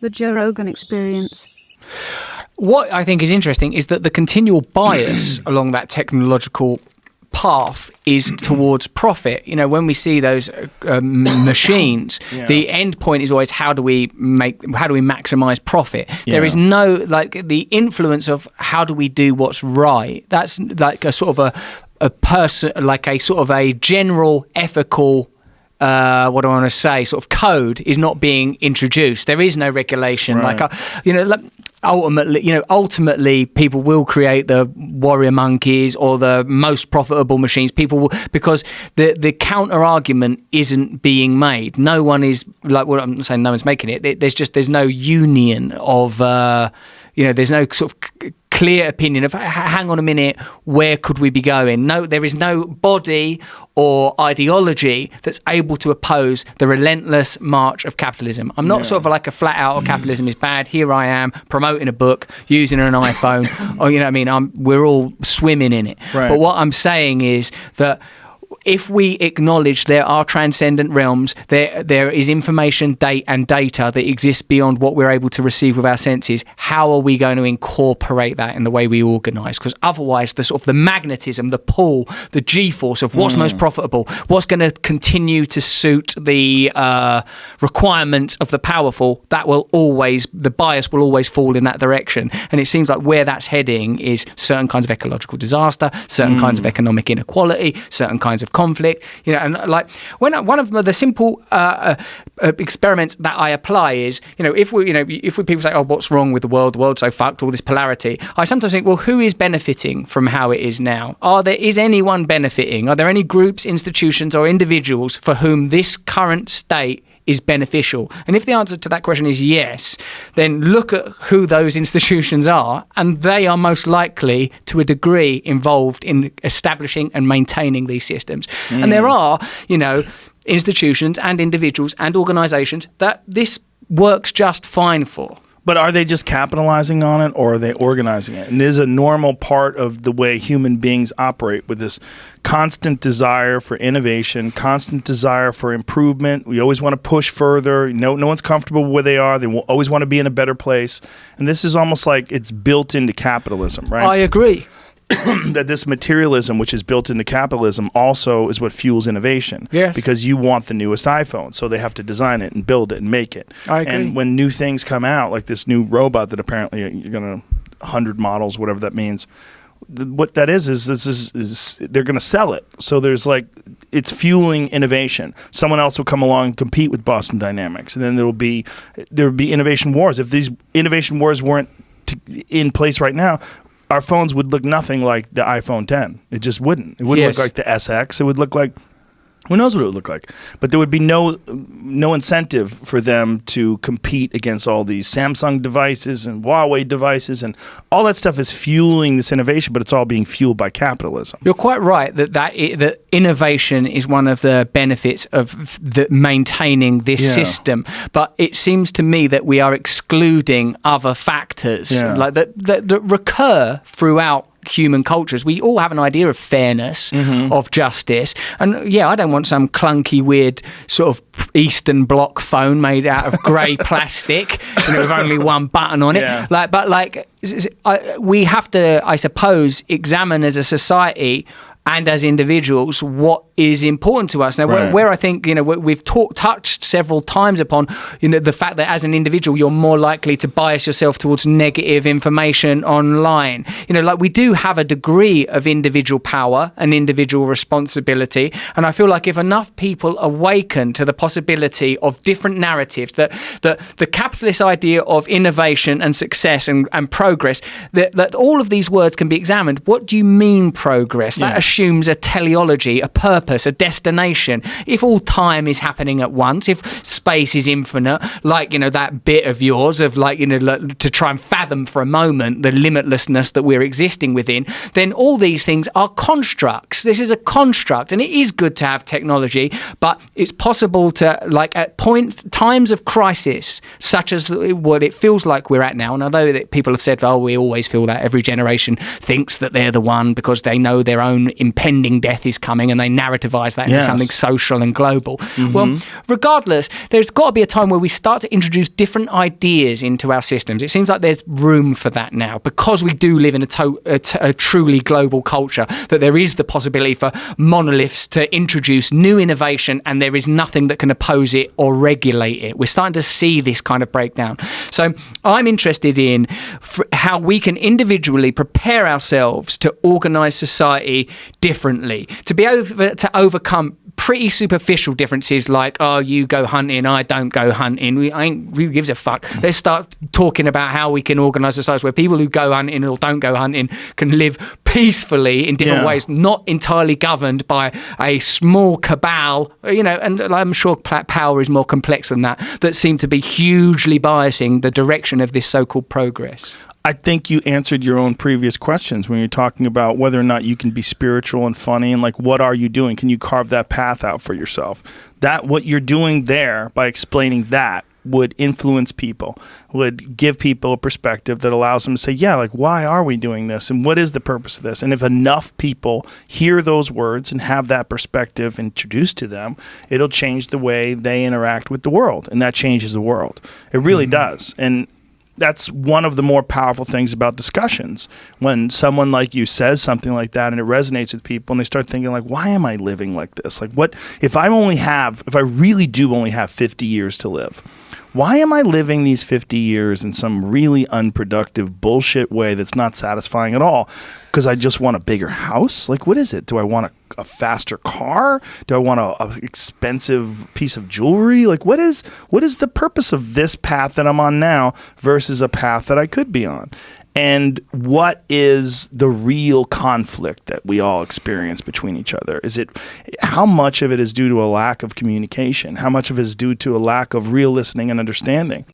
The Joe Rogan Experience. What I think is interesting is that the continual bias along that technological path is towards profit. You know, when we see those machines, the end point is always how do we maximize profit. There is no, like, the influence of how do we do what's right. That's like a sort of a person, like a sort of a general ethical what do I want to say, sort of code is not being introduced. There is no regulation. Right. Ultimately, people will create the warrior monkeys or the most profitable machines. People will, because the counter argument isn't being made. No one is, like, well, I'm not saying no one's making it. There's no union of, there's no sort of clear opinion of, hang on a minute, where could we be going? No, there is no body or ideology that's able to oppose the relentless march of capitalism. I'm not sort of like a flat out, capitalism is bad. Here I am promoting a book, using an iPhone, or, you know what I mean? We're all swimming in it. Right. But what I'm saying is that if we acknowledge there are transcendent realms, there is information, and data that exists beyond what we're able to receive with our senses, how are we going to incorporate that in the way we organise? Because otherwise, the sort of the magnetism, the pull, the G-force of what's most profitable, what's going to continue to suit the requirements of the powerful, the bias will always fall in that direction. And it seems like where that's heading is certain kinds of ecological disaster, certain kinds of economic inequality, certain kinds of conflict, and like one of the simple experiments that I apply is, if people say, oh, what's wrong with the world? The world's so fucked, all this polarity. I sometimes think, well, who is benefiting from how it is now? Is anyone benefiting? Are there any groups, institutions, or individuals for whom this current state is beneficial? And if the answer to that question is yes, then look at who those institutions are, and they are most likely to a degree involved in establishing and maintaining these systems. And there are, institutions and individuals and organizations that this works just fine for. But are they just capitalizing on it, or are they organizing it? And it is a normal part of the way human beings operate, with this constant desire for innovation, constant desire for improvement. We always want to push further. No one's comfortable where they are. They will always want to be in a better place. And this is almost like it's built into capitalism, right? I agree. That this materialism, which is built into capitalism, also is what fuels innovation. Yes. Because you want the newest iPhone, so they have to design it and build it and make it. I agree. And when new things come out, like this new robot that apparently you're going to 100 models, whatever that means, what that is they're going to sell it. So there's it's fueling innovation. Someone else will come along and compete with Boston Dynamics, and then there will be innovation wars. If these innovation wars weren't in place right now, our phones would look nothing like the iPhone 10. It just wouldn't. It wouldn't look like the SX. It would look like, who knows what it would look like. But there would be no incentive for them to compete against all these Samsung devices and Huawei devices, and all that stuff is fueling this innovation, but it's all being fueled by capitalism. You're quite right that innovation is one of the benefits of maintaining this system. But it seems to me that we are excluding other factors that recur throughout human cultures. We all have an idea of fairness, of justice, and I don't want some clunky, weird sort of Eastern Bloc phone made out of grey plastic, with only one button on it. We have to, I suppose, examine as a society and as individuals what is important to us. Now, where I think, we've touched several times upon, the fact that as an individual, you're more likely to bias yourself towards negative information online. We do have a degree of individual power and individual responsibility. And I feel like if enough people awaken to the possibility of different narratives, that the capitalist idea of innovation and success and progress, that all of these words can be examined. What do you mean progress? That assumes a teleology, a purpose, a destination. If all time is happening at once, if space is infinite, that bit of yours of to try and fathom for a moment the limitlessness that we're existing within, then all these things are constructs. This is a construct, and it is good to have technology, but it's possible to, at times of crisis, such as what it feels like we're at now, and although that people have said, we always feel that every generation thinks that they're the one because they know their own impending death is coming, and they narrativize that into something social and global. Well, regardless, there's got to be a time where we start to introduce different ideas into our systems. It seems like there's room for that now, because we do live in a truly global culture, that there is the possibility for monoliths to introduce new innovation, and there is nothing that can oppose it or regulate it. We're starting to see this kind of breakdown. So I'm interested in how we can individually prepare ourselves to organize society differently, to be able to overcome pretty superficial differences like, oh, you go hunting, I don't go hunting. Who gives a fuck? Let's start talking about how we can organise societies where people who go hunting or don't go hunting can live peacefully in different ways, not entirely governed by a small cabal, and I'm sure power is more complex than that seem to be hugely biasing the direction of this so-called progress. I think you answered your own previous questions when you're talking about whether or not you can be spiritual and funny, and like, what are you doing? Can you carve that path out for yourself? That what you're doing there by explaining that would influence people, would give people a perspective that allows them to say, yeah, like, why are we doing this? And what is the purpose of this? And if enough people hear those words and have that perspective introduced to them, it'll change the way they interact with the world. And that changes the world. It really does. And that's one of the more powerful things about discussions. When someone like you says something like that and it resonates with people and they start thinking like, why am I living like this? Like, what if I really do only have 50 years to live? Why am I living these 50 years in some really unproductive bullshit way that's not satisfying at all? Because I just want a bigger house? Like, what is it? Do I want a faster car? Do I want a expensive piece of jewelry? Like, what is the purpose of this path that I'm on now versus a path that I could be on? And what is the real conflict that we all experience between each other? How much of it is due to a lack of communication? How much of it is due to a lack of real listening and understanding?